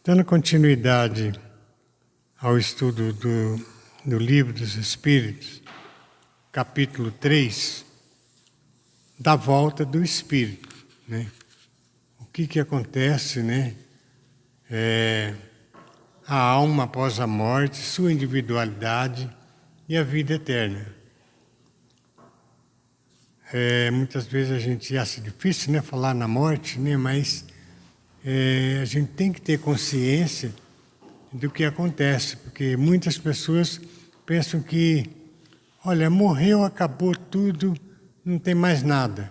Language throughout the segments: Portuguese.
Dando continuidade ao estudo do Livro dos Espíritos, capítulo 3, da volta do Espírito, né? O que acontece, né? A alma após a morte, sua individualidade e a vida eterna. Muitas vezes a gente acha difícil, né, falar na morte, né, mas a gente tem que ter consciência do que acontece, porque muitas pessoas pensam que, olha, morreu, acabou tudo, não tem mais nada.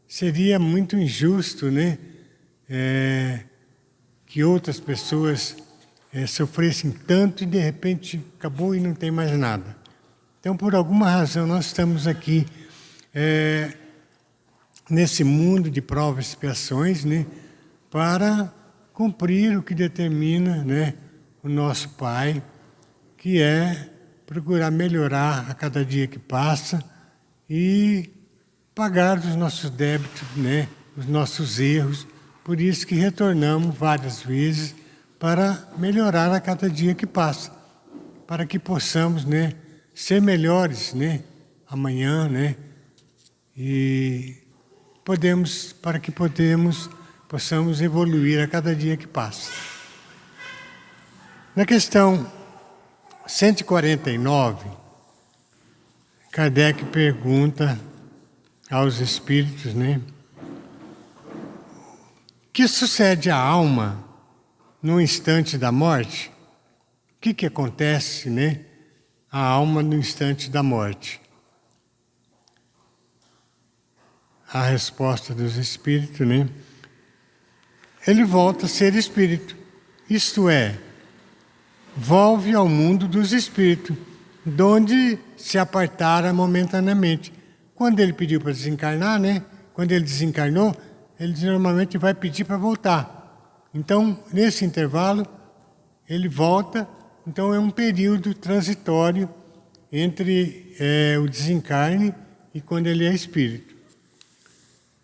Seria muito injusto, né, que outras pessoas sofressem tanto e de repente acabou e não tem mais nada. Então, por alguma razão, nós estamos aqui nesse mundo de provas e expiações, né, para cumprir o que determina, né, o nosso Pai, que é procurar melhorar a cada dia que passa e pagar os nossos débitos, né, os nossos erros. Por isso que retornamos várias vezes para melhorar a cada dia que passa, para que possamos, né, ser melhores, né, amanhã, né, e possamos evoluir a cada dia que passa. Na questão 149, Kardec pergunta aos espíritos, né, o que sucede à alma no instante da morte? O que acontece, né, à alma no instante da morte? A resposta dos espíritos, né? Ele volta a ser espírito, isto é, volve ao mundo dos espíritos, de onde se apartara momentaneamente. Quando ele pediu para desencarnar, né? Quando ele desencarnou, ele normalmente vai pedir para voltar. Então, nesse intervalo, ele volta. Então, é um período transitório entre o desencarne e quando ele é espírito.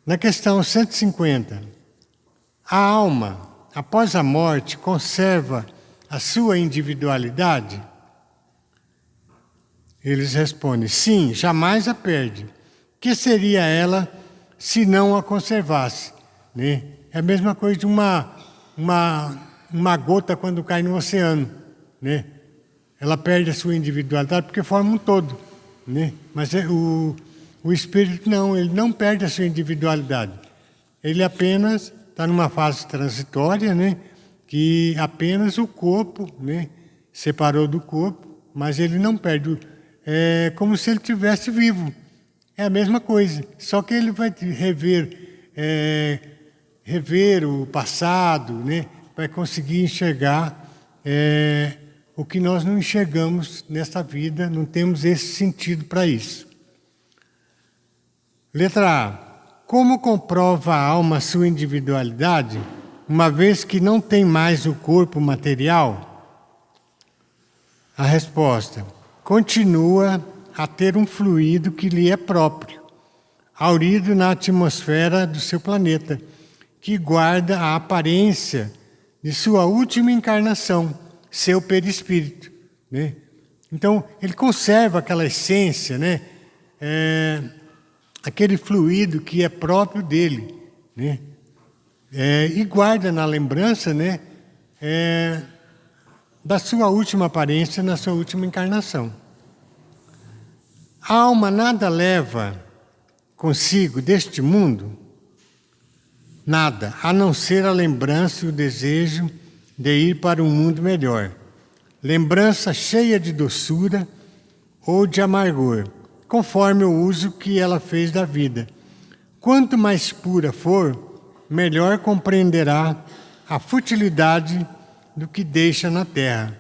Na questão 150, a alma, após a morte, conserva a sua individualidade? Eles respondem, sim, jamais a perde. Que seria ela se não a conservasse? Né? É a mesma coisa de uma gota quando cai no oceano, né? Ela perde a sua individualidade porque forma um todo, né? Mas o espírito não, ele não perde a sua individualidade. Ele apenas está numa fase transitória, né? Que apenas o corpo, né, separou do corpo, mas ele não perde. É como se ele estivesse vivo. É a mesma coisa, só que ele vai rever o passado, né? Vai conseguir enxergar o que nós não enxergamos nessa vida, não temos esse sentido para isso. Letra A. Como comprova a alma sua individualidade, uma vez que não tem mais o corpo material? A resposta. Continua a ter um fluido que lhe é próprio, haurido na atmosfera do seu planeta, que guarda a aparência de sua última encarnação, seu perispírito, né? Então, ele conserva aquela essência, né? Aquele fluido que é próprio dele, né? E guarda na lembrança, né, da sua última aparência, na sua última encarnação. A alma nada leva consigo deste mundo, nada, a não ser a lembrança e o desejo de ir para um mundo melhor. Lembrança cheia de doçura ou de amargor, conforme o uso que ela fez da vida. Quanto mais pura for, melhor compreenderá a futilidade do que deixa na terra.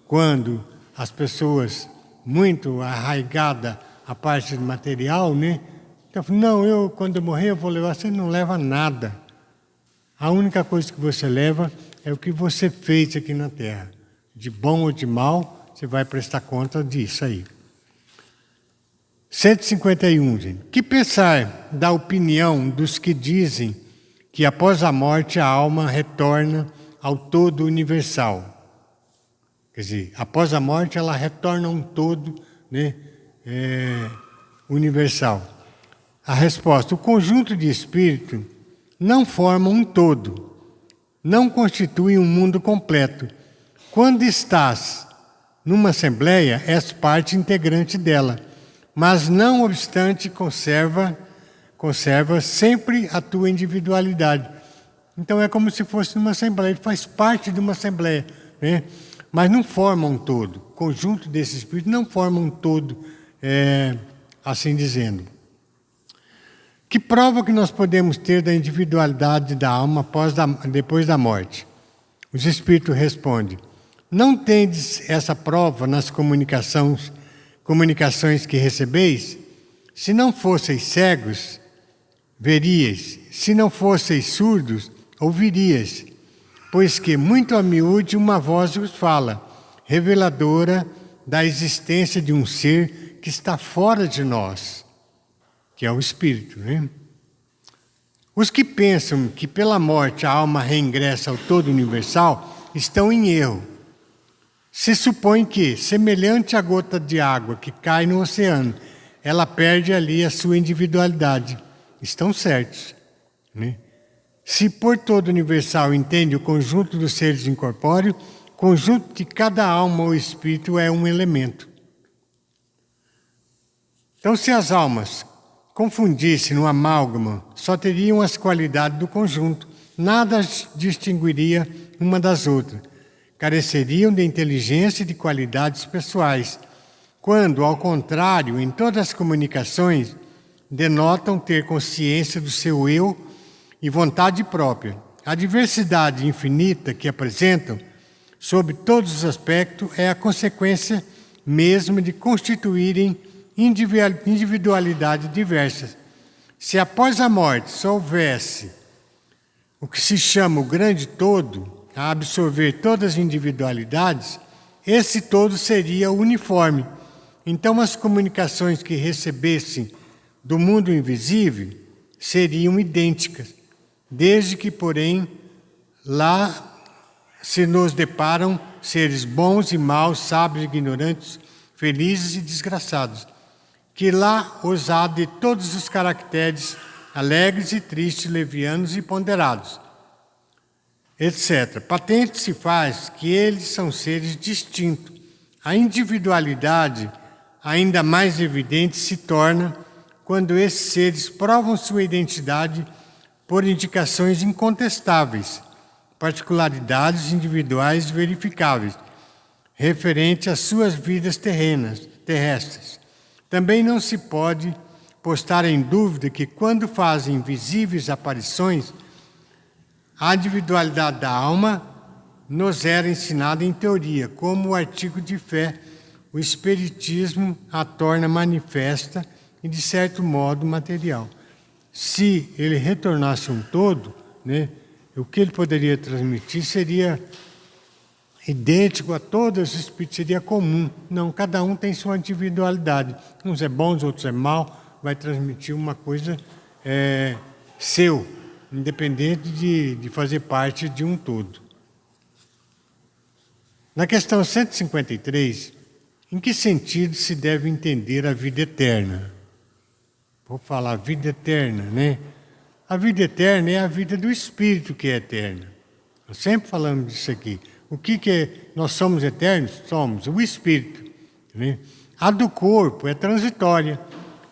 Quando as pessoas muito arraigadas à parte material, né? Então, não, quando eu morrer eu vou levar. Você não leva nada. A única coisa que você leva é o que você fez aqui na terra. De bom ou de mal, você vai prestar conta disso aí. 151, gente. Que pensar da opinião dos que dizem que após a morte a alma retorna ao todo universal. Quer dizer, após a morte ela retorna a um todo, né, universal. A resposta: o conjunto de espírito não forma um todo, não constitui um mundo completo. Quando estás numa assembleia, és parte integrante dela, mas não obstante conserva sempre a tua individualidade. Então é como se fosse numa assembleia, ele faz parte de uma assembleia, né? Mas não forma um todo. O conjunto desses espíritos não forma um todo, assim dizendo. Que prova que nós podemos ter da individualidade da alma depois da morte? Os espíritos respondem: não tendes essa prova nas comunicações que recebeis? Se não fosseis cegos, veríeis; se não fosseis surdos, ouvirias. Pois que muito a miúde uma voz vos fala, reveladora da existência de um ser que está fora de nós, que é o espírito, né? Os que pensam que pela morte a alma reingressa ao todo universal estão em erro. Se supõe que, semelhante à gota de água que cai no oceano, ela perde ali a sua individualidade. Estão certos, né? Se por todo universal entende o conjunto dos seres incorpóreos, o conjunto de cada alma ou espírito é um elemento. Então, se as almas confundissem no amálgama, só teriam as qualidades do conjunto, nada as distinguiria uma das outras. Careceriam de inteligência e de qualidades pessoais, quando, ao contrário, em todas as comunicações, denotam ter consciência do seu eu e vontade própria. A diversidade infinita que apresentam, sob todos os aspectos, é a consequência mesma de constituírem individualidades diversas. Se após a morte só houvesse o que se chama o grande todo, a absorver todas as individualidades, esse todo seria uniforme. Então as comunicações que recebessem do mundo invisível seriam idênticas, desde que, porém, lá se nos deparam seres bons e maus, sábios e ignorantes, felizes e desgraçados, que lá os há de todos os caracteres, alegres e tristes, levianos e ponderados, etc. Patente se faz que eles são seres distintos. A individualidade, ainda mais evidente, se torna quando esses seres provam sua identidade por indicações incontestáveis, particularidades individuais verificáveis, referente às suas vidas terrestres. Também não se pode postar em dúvida que, quando fazem visíveis aparições, a individualidade da alma nos era ensinada em teoria, como o artigo de fé. O Espiritismo a torna manifesta e, de certo modo, material. Se ele retornasse um todo, né, o que ele poderia transmitir seria idêntico a todos os espíritos, seria comum. Não, cada um tem sua individualidade. Uns é bons, outros é mal, vai transmitir uma coisa seu, independente de fazer parte de um todo. Na questão 153, em que sentido se deve entender a vida eterna? Vou falar vida eterna, né? A vida eterna é a vida do Espírito que é eterna. Nós sempre falamos disso aqui. O que é? Nós somos eternos? Somos o Espírito, né? A do corpo é transitória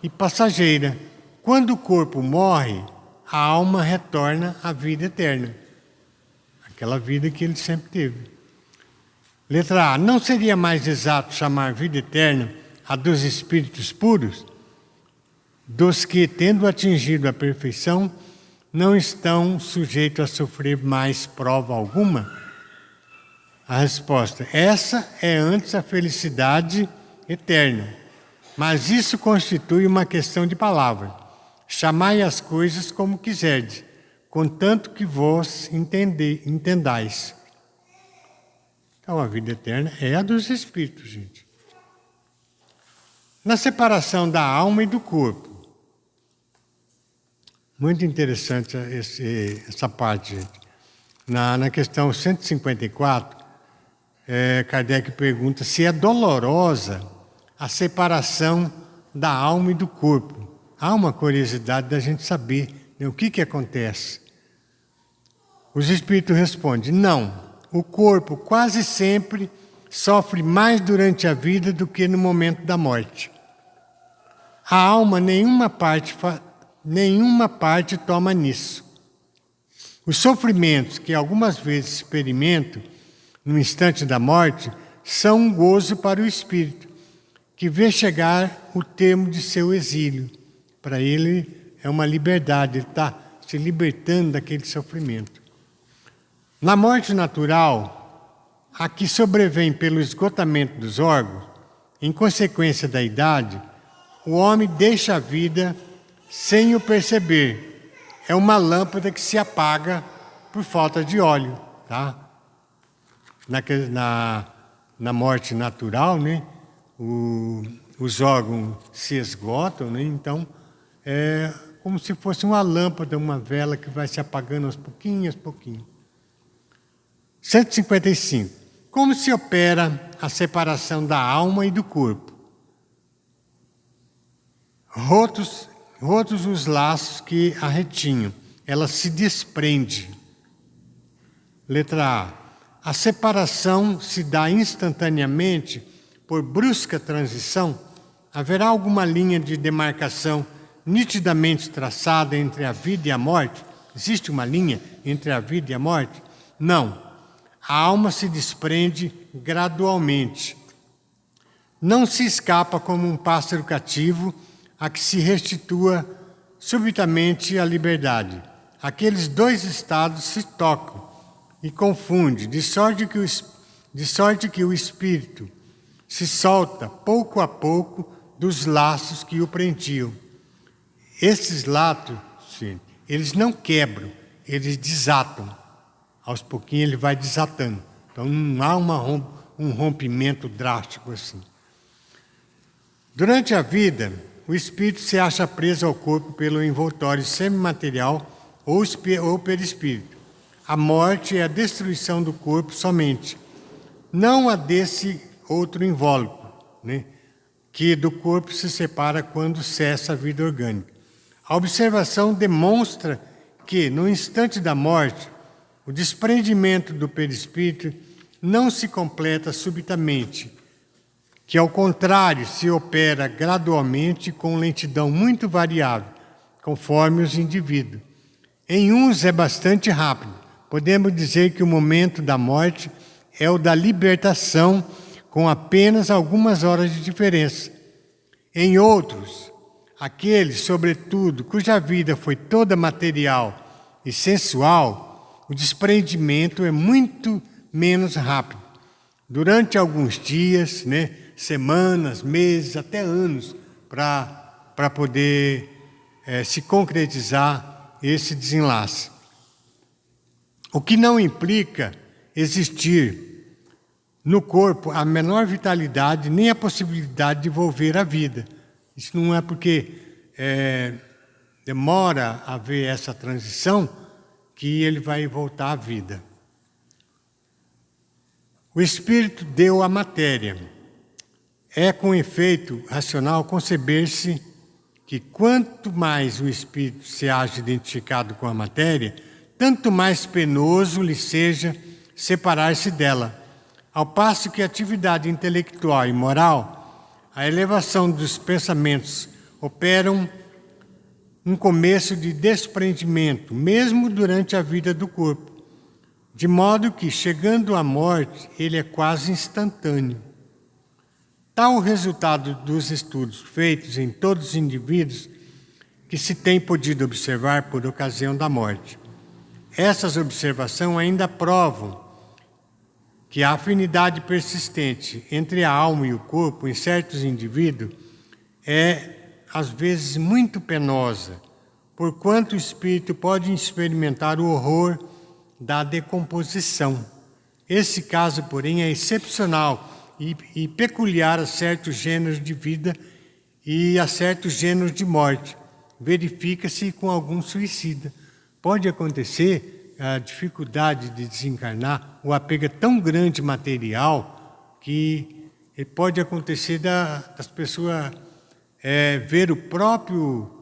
e passageira. Quando o corpo morre, a alma retorna à vida eterna. Aquela vida que ele sempre teve. Letra A. Não seria mais exato chamar vida eterna a dos espíritos puros, dos que, tendo atingido a perfeição, não estão sujeitos a sofrer mais prova alguma? A resposta: essa é antes a felicidade eterna. Mas isso constitui uma questão de palavra. Chamai as coisas como quiserdes, contanto que vós entendais. Então a vida eterna é a dos espíritos, gente. Na separação da alma e do corpo. Muito interessante essa parte, gente. Na questão 154, Kardec pergunta se é dolorosa a separação da alma e do corpo. Há uma curiosidade da gente saber, né, o que acontece. Os espíritos respondem: não, o corpo quase sempre sofre mais durante a vida do que no momento da morte. A alma nenhuma parte toma nisso. Os sofrimentos que algumas vezes experimento no instante da morte são um gozo para o espírito, que vê chegar o termo de seu exílio. Para ele é uma liberdade, ele está se libertando daquele sofrimento. Na morte natural, a que sobrevém pelo esgotamento dos órgãos, em consequência da idade, o homem deixa a vida sem o perceber. É uma lâmpada que se apaga por falta de óleo, tá? Na morte natural, né, os órgãos se esgotam, né, então é como se fosse uma lâmpada, uma vela que vai se apagando aos pouquinhos, 155. Como se opera a separação da alma e do corpo? Rotos os laços que a retinham, ela se desprende. Letra A. A separação se dá instantaneamente por brusca transição? Haverá alguma linha de demarcação nitidamente traçada entre a vida e a morte? Existe uma linha entre a vida e a morte? Não. A alma se desprende gradualmente. Não se escapa como um pássaro cativo a que se restitua subitamente a liberdade. Aqueles dois estados se tocam e confundem, de sorte que o espírito se solta pouco a pouco dos laços que o prendiam. Esses laços, eles não quebram, eles desatam. Aos pouquinhos ele vai desatando. Então não há um rompimento drástico assim. Durante a vida, o espírito se acha preso ao corpo pelo envoltório semimaterial ou perispírito. A morte é a destruição do corpo somente, não a desse outro invólucro, né, que do corpo se separa quando cessa a vida orgânica. A observação demonstra que, no instante da morte, o desprendimento do perispírito não se completa subitamente, que, ao contrário, se opera gradualmente com lentidão muito variável, conforme os indivíduos. Em uns é bastante rápido. Podemos dizer que o momento da morte é o da libertação, com apenas algumas horas de diferença. Em outros, aqueles, sobretudo, cuja vida foi toda material e sensual, o desprendimento é muito menos rápido. Durante alguns dias, né, semanas, meses, até anos, para poder se concretizar esse desenlace. O que não implica existir no corpo a menor vitalidade nem a possibilidade de volver à vida. Isso não é porque demora a haver essa transição que ele vai voltar à vida. O Espírito deu a matéria. É com efeito racional conceber-se que quanto mais o Espírito se acha identificado com a matéria, tanto mais penoso lhe seja separar-se dela. Ao passo que a atividade intelectual e moral, a elevação dos pensamentos, operam um começo de desprendimento, mesmo durante a vida do corpo, de modo que, chegando à morte, ele é quase instantâneo. Tal o resultado dos estudos feitos em todos os indivíduos que se tem podido observar por ocasião da morte. Essas observações ainda provam que a afinidade persistente entre a alma e o corpo em certos indivíduos é, às vezes, muito penosa, porquanto o espírito pode experimentar o horror da decomposição. Esse caso, porém, é excepcional e peculiar a certos gêneros de vida e a certos gêneros de morte. Verifica-se com algum suicida. Pode acontecer a dificuldade de desencarnar, o apego é tão grande material que pode acontecer das pessoas ver o próprio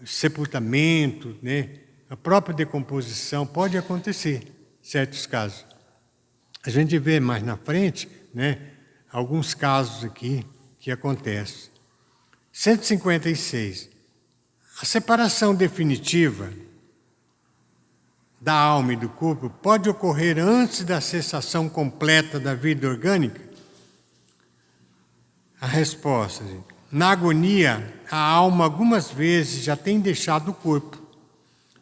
sepultamento, né? A própria decomposição, pode acontecer em certos casos. A gente vê mais na frente, né, alguns casos aqui que acontecem. 156. A separação definitiva da alma e do corpo pode ocorrer antes da cessação completa da vida orgânica? A resposta, gente. Na agonia, a alma algumas vezes já tem deixado o corpo.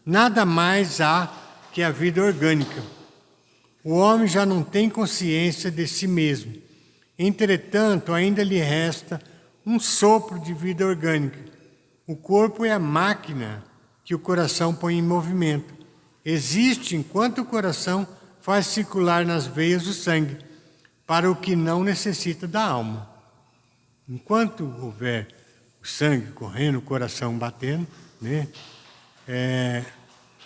Nada mais há que a vida orgânica. O homem já não tem consciência de si mesmo. Entretanto, ainda lhe resta um sopro de vida orgânica. O corpo é a máquina que o coração põe em movimento. Existe enquanto o coração faz circular nas veias o sangue, para o que não necessita da alma. Enquanto houver o sangue correndo, o coração batendo, né,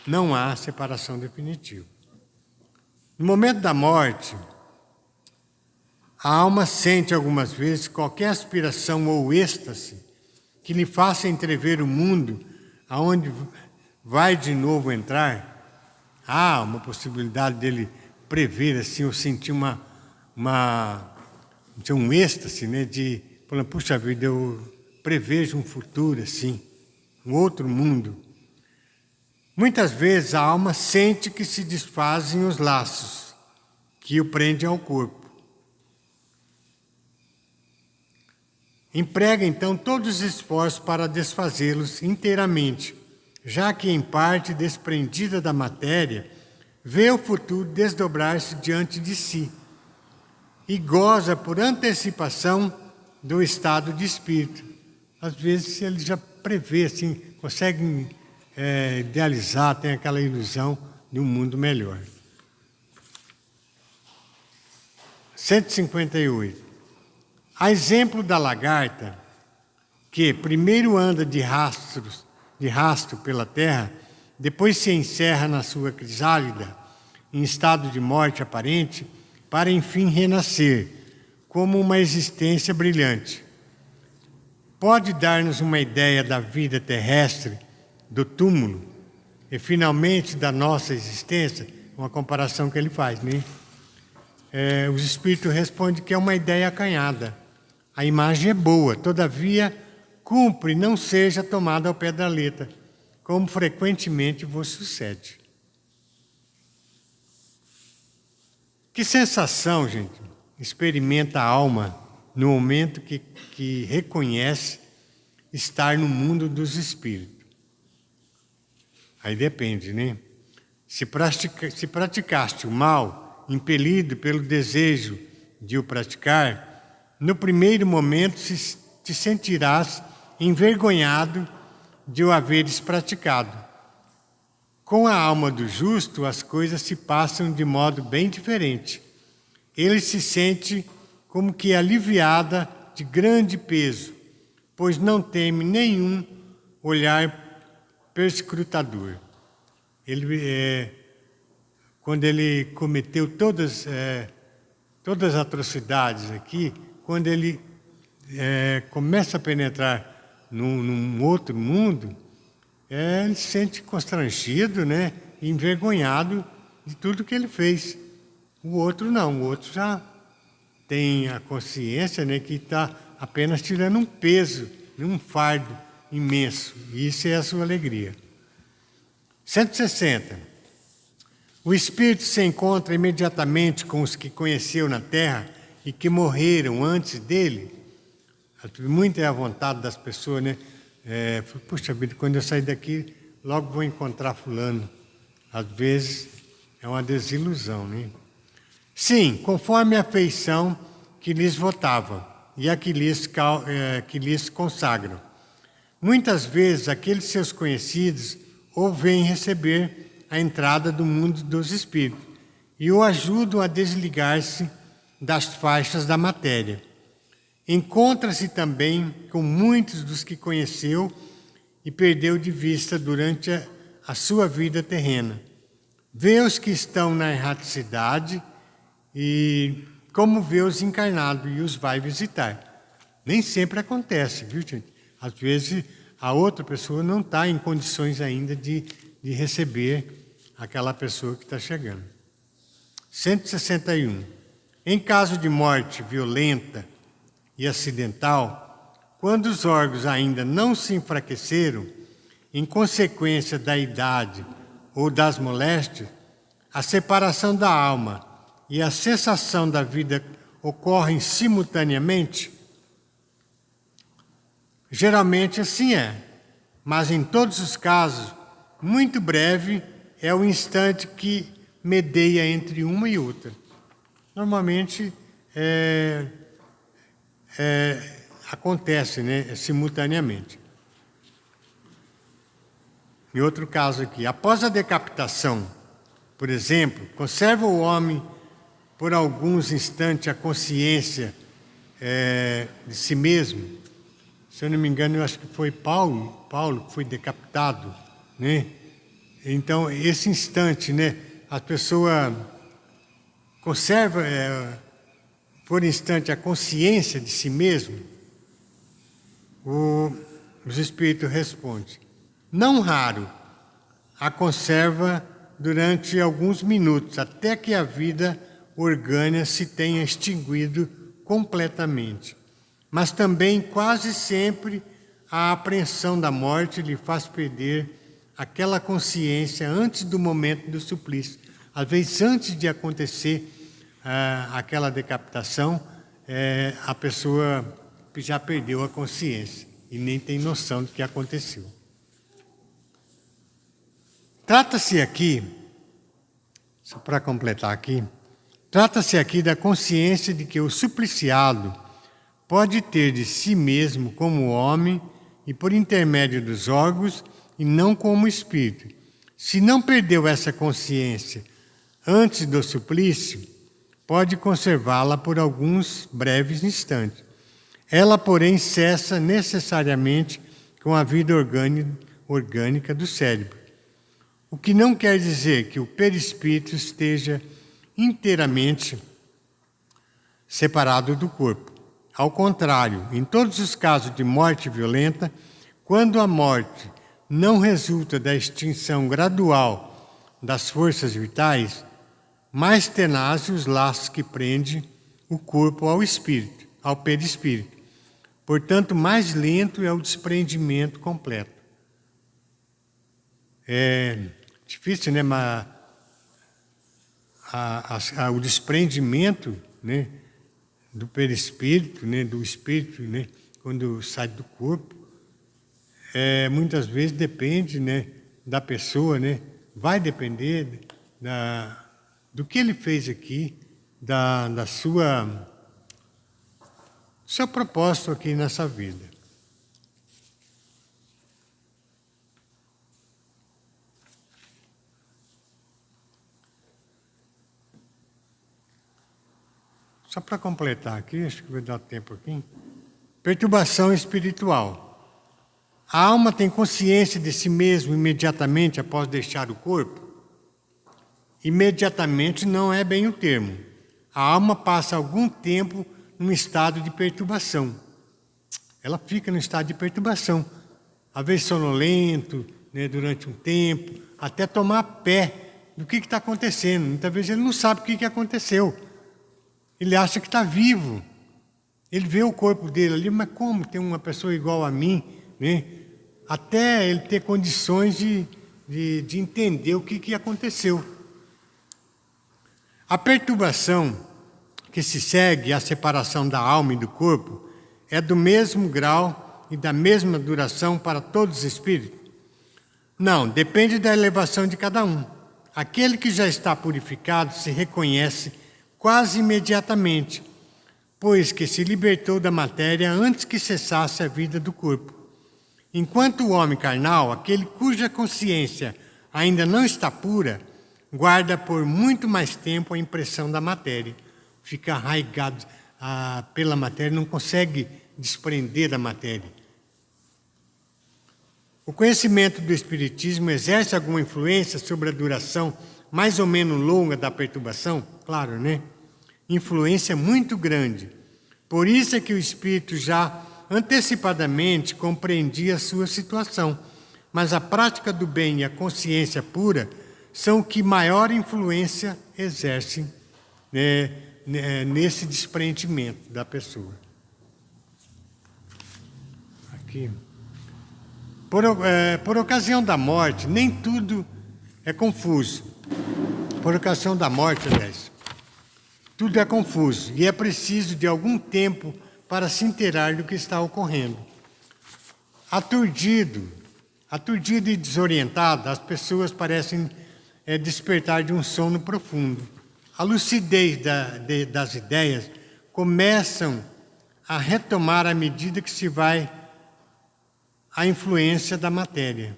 não há separação definitiva. No momento da morte, a alma sente algumas vezes qualquer aspiração ou êxtase que lhe faça entrever o mundo aonde vai de novo entrar. Há uma possibilidade dele prever assim, ou sentir um êxtase, né, de falar, puxa vida, eu prevejo um futuro assim, um outro mundo. Muitas vezes a alma sente que se desfazem os laços que o prendem ao corpo. Emprega então todos os esforços para desfazê-los inteiramente, já que em parte desprendida da matéria, vê o futuro desdobrar-se diante de si e goza por antecipação do estado de espírito. Às vezes ele já prevê, assim, consegue idealizar, tem aquela ilusão de um mundo melhor. 158. A exemplo da lagarta, que primeiro anda de rastro pela terra, depois se encerra na sua crisálida, em estado de morte aparente, para enfim renascer, como uma existência brilhante. Pode dar-nos uma ideia da vida terrestre, do túmulo, e finalmente da nossa existência, uma comparação que ele faz, né? Os espíritos respondem que é uma ideia acanhada. A imagem é boa, todavia, cumpre não seja tomada ao pé da letra, como frequentemente vos sucede. Que sensação, gente, experimenta a alma no momento que reconhece estar no mundo dos espíritos? Aí depende, né? Se praticaste o mal, impelido pelo desejo de o praticar, no primeiro momento te sentirás envergonhado de o haveres praticado. Com a alma do justo, as coisas se passam de modo bem diferente. Ele se sente como que aliviada de grande peso, pois não teme nenhum olhar perscrutador. Quando ele cometeu todas as atrocidades aqui, quando ele começa a penetrar num outro mundo, ele se sente constrangido, né, envergonhado de tudo que ele fez. O outro não, o outro já tem a consciência, né, que está apenas tirando um peso, um fardo imenso. E isso é a sua alegria. 160. O espírito se encontra imediatamente com os que conheceu na terra e que morreram antes dele. Muito é a vontade das pessoas, né? Puxa vida, quando eu sair daqui, logo vou encontrar fulano. Às vezes é uma desilusão, né? Sim, conforme a afeição que lhes votava e a que lhes consagram. Muitas vezes aqueles seus conhecidos o vêm receber a entrada do mundo dos espíritos e o ajudam a desligar-se das faixas da matéria. Encontra-se também com muitos dos que conheceu e perdeu de vista durante a sua vida terrena. vê os que estão na erraticidade e como vê os encarnados e os vai visitar. Nem sempre acontece, viu, gente? Às vezes a outra pessoa não está em condições ainda de receber aquela pessoa que está chegando. 161. Em caso de morte violenta e acidental, quando os órgãos ainda não se enfraqueceram, em consequência da idade ou das moléstias, a separação da alma e a cessação da vida ocorrem simultaneamente? Geralmente assim é, mas em todos os casos, muito breve é o instante que medeia entre uma e outra. Normalmente acontece, né, simultaneamente. E outro caso aqui, após a decapitação, por exemplo, conserva o homem por alguns instantes a consciência de si mesmo. Se eu não me engano, eu acho que foi Paulo que foi decapitado, né? Então, esse instante, né, a pessoa conserva por instante a consciência de si mesmo. Os espíritos respondem. Não raro, a conserva durante alguns minutos, até que a vida orgânica se tenha extinguido completamente. Mas também, quase sempre, a apreensão da morte lhe faz perder aquela consciência antes do momento do suplício. Às vezes, antes de acontecer aquela decapitação, a pessoa já perdeu a consciência e nem tem noção do que aconteceu. Trata-se aqui, só para completar aqui, trata-se aqui da consciência de que o supliciado pode ter de si mesmo como homem e por intermédio dos órgãos e não como espírito. Se não perdeu essa consciência antes do suplício, pode conservá-la por alguns breves instantes. Ela, porém, cessa necessariamente com a vida orgânica do cérebro. O que não quer dizer que o perispírito esteja inteiramente separado do corpo. Ao contrário, em todos os casos de morte violenta, quando a morte não resulta da extinção gradual das forças vitais, mais tenazes os laços que prendem o corpo ao espírito, ao perispírito. Portanto, mais lento é o desprendimento completo. É difícil, né? Mas o desprendimento, né, do perispírito, né, do espírito, né, quando sai do corpo, muitas vezes depende, né, da pessoa, né, vai depender do que ele fez aqui, do seu propósito aqui nessa vida. Só para completar aqui, acho que vai dar tempo aqui. Perturbação espiritual. A alma tem consciência de si mesmo imediatamente após deixar o corpo? Imediatamente não é bem o termo. A alma passa algum tempo num estado de perturbação. Ela fica no estado de perturbação. Às vezes sonolento, né, durante um tempo, até tomar pé do que está acontecendo. Muitas vezes ele não sabe o que aconteceu. Ele acha que está vivo. Ele vê o corpo dele ali, mas como tem uma pessoa igual a mim, né? Até ele ter condições de entender o que aconteceu. A perturbação que se segue à separação da alma e do corpo é do mesmo grau e da mesma duração para todos os espíritos? Não, depende da elevação de cada um. Aquele que já está purificado se reconhece quase imediatamente, pois que se libertou da matéria antes que cessasse a vida do corpo. Enquanto o homem carnal, aquele cuja consciência ainda não está pura, guarda por muito mais tempo a impressão da matéria. Fica arraigado pela matéria, não consegue desprender da matéria. O conhecimento do Espiritismo exerce alguma influência sobre a duração mais ou menos longa da perturbação, claro, né? Influência muito grande. Por isso é que o espírito já antecipadamente compreendia a sua situação. Mas a prática do bem e a consciência pura são o que maior influência exercem, né, nesse desprendimento da pessoa. Aqui. Por ocasião da morte, nem tudo é confuso. Por ocasião da morte, aliás, tudo é confuso e é preciso de algum tempo para se inteirar do que está ocorrendo. Aturdido e desorientado, as pessoas parecem despertar de um sono profundo. A lucidez das ideias começam a retomar à medida que se vai a influência da matéria.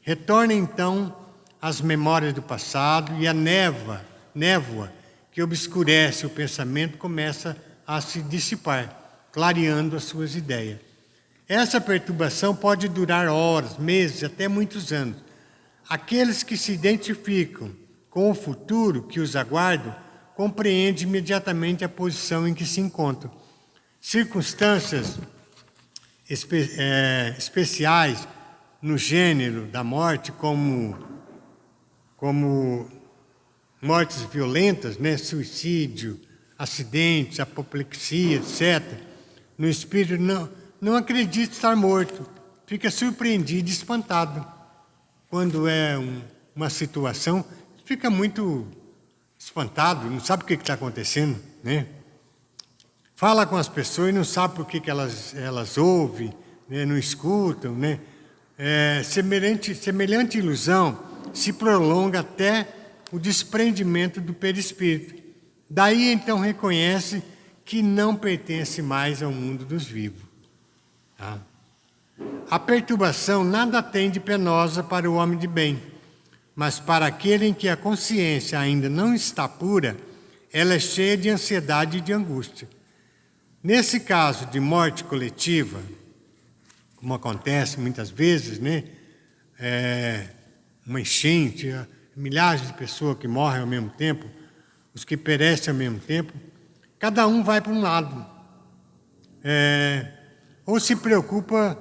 Retorna então as memórias do passado e a névoa que obscurece o pensamento começa a se dissipar, clareando as suas ideias. Essa perturbação pode durar horas, meses, até muitos anos. Aqueles que se identificam com o futuro que os aguarda compreendem imediatamente a posição em que se encontram. Circunstâncias especiais no gênero da morte, como mortes violentas, né? Suicídio, acidentes, apoplexia, etc. No espírito não acredita estar morto, fica surpreendido e espantado. Quando é uma situação, fica muito espantado, não sabe o que está acontecendo, né? Fala com as pessoas e não sabe por que elas ouvem, né? Não escutam, né? Semelhante ilusão se prolonga até o desprendimento do perispírito. Daí então reconhece que não pertence mais ao mundo dos vivos. Tá? A perturbação nada tem de penosa para o homem de bem, mas para aquele em que a consciência ainda não está pura, ela é cheia de ansiedade e de angústia. Nesse caso de morte coletiva, como acontece muitas vezes, né? Uma enchente, milhares de pessoas que morrem ao mesmo tempo, os que perecem ao mesmo tempo, cada um vai para um lado. Ou se preocupa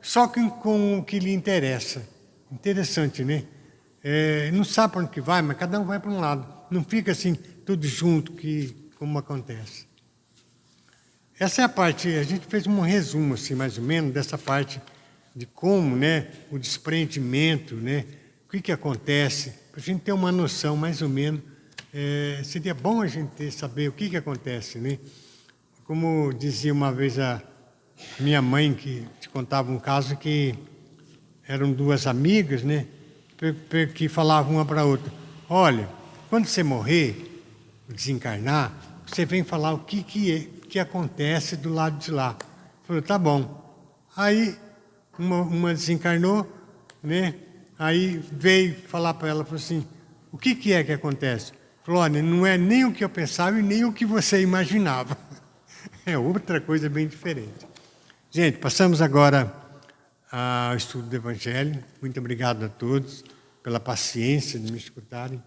só com o que lhe interessa. Interessante, né? Não sabe para onde que vai, mas cada um vai para um lado. Não fica assim, tudo junto, como acontece. Essa é a parte, a gente fez um resumo, assim, mais ou menos, dessa parte de como, né, o desprendimento, né, o que acontece, para a gente ter uma noção, mais ou menos. Seria bom a gente saber o que acontece, né? Como dizia uma vez a minha mãe, que te contava um caso que eram duas amigas, né, que falavam uma para a outra: olha, quando você morrer, desencarnar, você vem falar o que acontece do lado de lá. Falou, tá bom. Aí uma desencarnou, né? Aí veio falar para ela, falou assim, o que é que acontece? Falou, olha, não é nem o que eu pensava e nem o que você imaginava. É outra coisa bem diferente. Gente, passamos agora ao estudo do Evangelho. Muito obrigado a todos pela paciência de me escutarem.